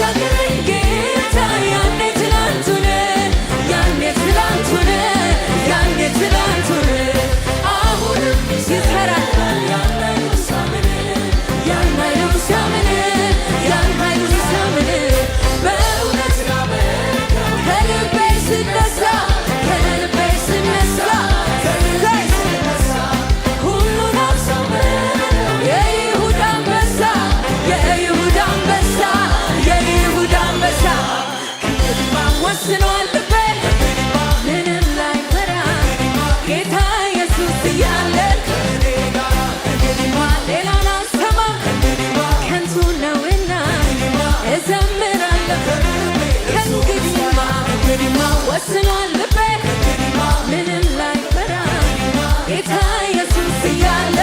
ያሻገረኝ ጌታ ያኔ ትላንቱን አሁንም ይሰራል ያን ኃይሉን ሳምን በእውነት ከልቤ ስነሳ ሁሉን አሳመ የይሁዳ አንበሳ ወስኗል ልቤ ምንም ላይፈራ ጌታ ኢየሱስ እያለ ሌላን አልሰማም ከንቱ ነውና እዘምራለሁ ከእንግዲህማ ወስኗል ልቤ ምንም ላይፈራ ጌታ ኢየሱስ እያለ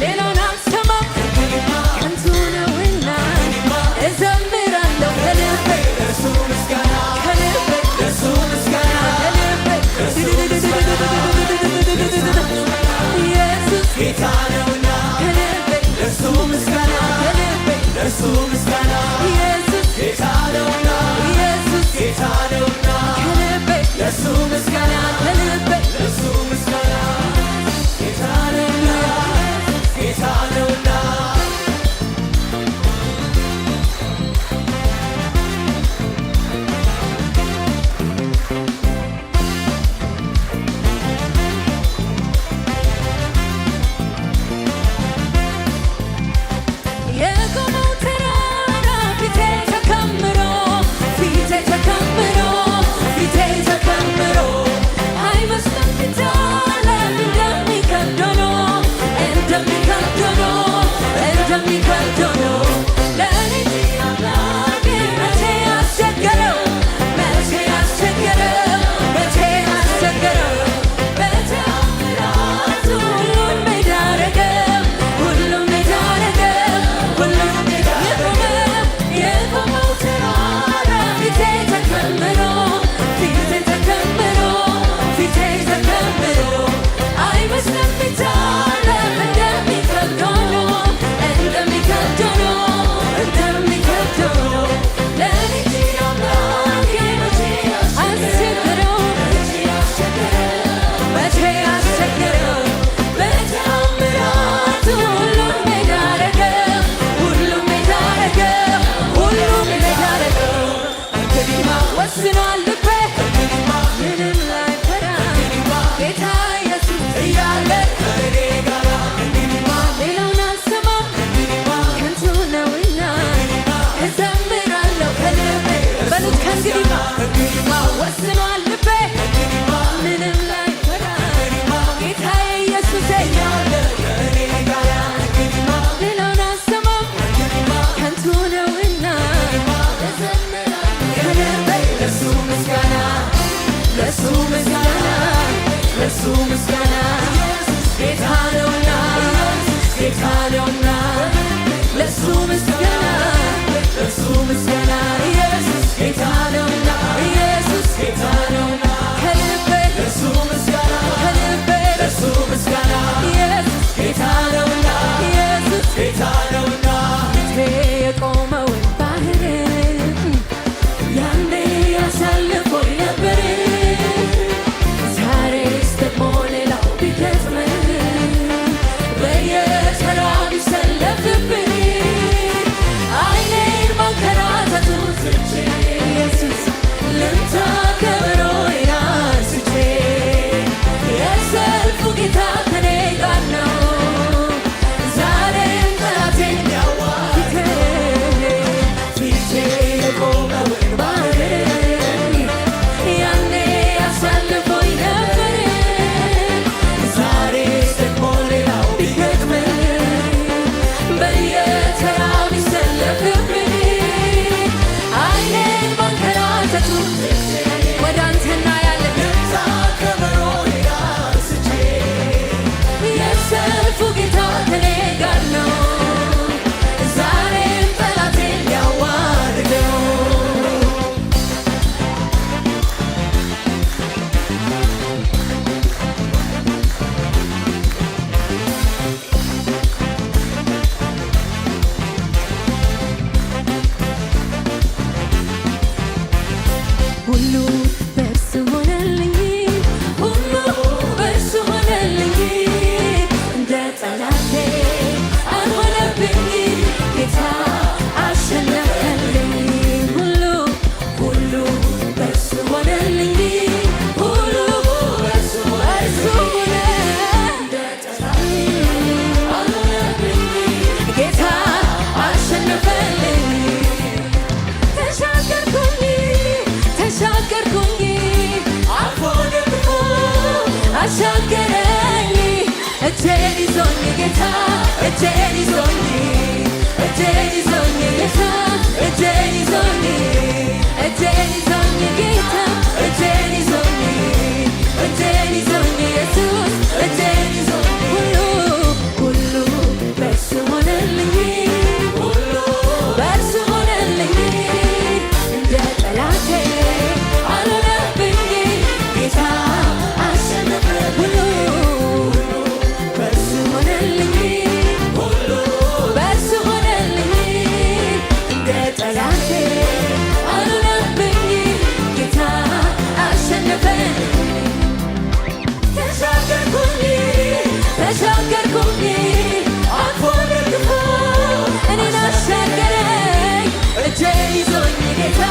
ሌላን አልሰማም ከንቱ ነውና እዘምራለሁ ከልቤ ኢየሱስ ጌታ ነውና ለእርሱ ምስጋና ኢየሱስ ጌታ ነውና ከልቤ ለእርሱ ምስጋና ጌታ ነውና የቆመው ተራራ ፊቴ ተከምሮ አይመስልም ፊት ዓለም እንደሚከብድ ሆኖ ለእኔ እንጂ አምላኬ መቼ አስቸገረው በተአምራቱ ሁሉን ሜዳ አረገው የቆመው ተራራ ፊቴ ተከምሮ አይመስልም ፊት ዓለም እንደሚከብድ ሆኖ ለእኔ እንጂ አምላኬ መቼ አስቸገረው በተአምራቱ ሁሉን ሜዳ አረገው እንግዲህማ ወስኗል ልቤ ምንም ላይፈራ ጌታ ኢየሱስ እያለ ሌላውን አልሰማም ከንቱ ነውና እዘምራለሁ ከልቤ በሉት ከእንግዲህማ ወስኗል ልቤ ምንም ላይፈራ ጌታ ኢየሱስ እያለ ሌላውን አልሰማም ከንቱ ነውና እዘምራለሁ ከልቤ ለእሱ ምስጋና ጌታ ነውና ለእሱ ምስጋና ኢየሱስ ጌታ ነውና ከልቤ ኢየሱስ ጌታ ነውና የቆመውን ባህር ያኔ ያሳልፎኝ ነበር ዛሬስ ደግሞ ሌላው ቢገጥመኝ በየተራ ተሻገረኝ እጄን ይዞኝ ጌታ እጄን ይዞኝ እጄን ይዞኝ ጌታ እጄን ይዞኝ እጄን ይዞኝ ጌታ እጄን ይዞኝ እጄን ይዞኝ ኢየሱስ እጄን ይዞኝ ሁሉ በእርሱ ሆነልኝ ሁሉ በእርሱ ሆነልኝ እንደ ጠላቴ አልሆነብኝ ጌታ አሸነፈ ሁሉ በእርሱ ሆነልኝ ሁሉ በእርሱ ሆነልኝ እንደ ጠላቴ አልሆነብኝ ጌታ አሸነፈኝ ተሻገርኩኝ አልፎ ደግፎ እኔን አሻገረኝ እጄን ይዞኝ ጌታ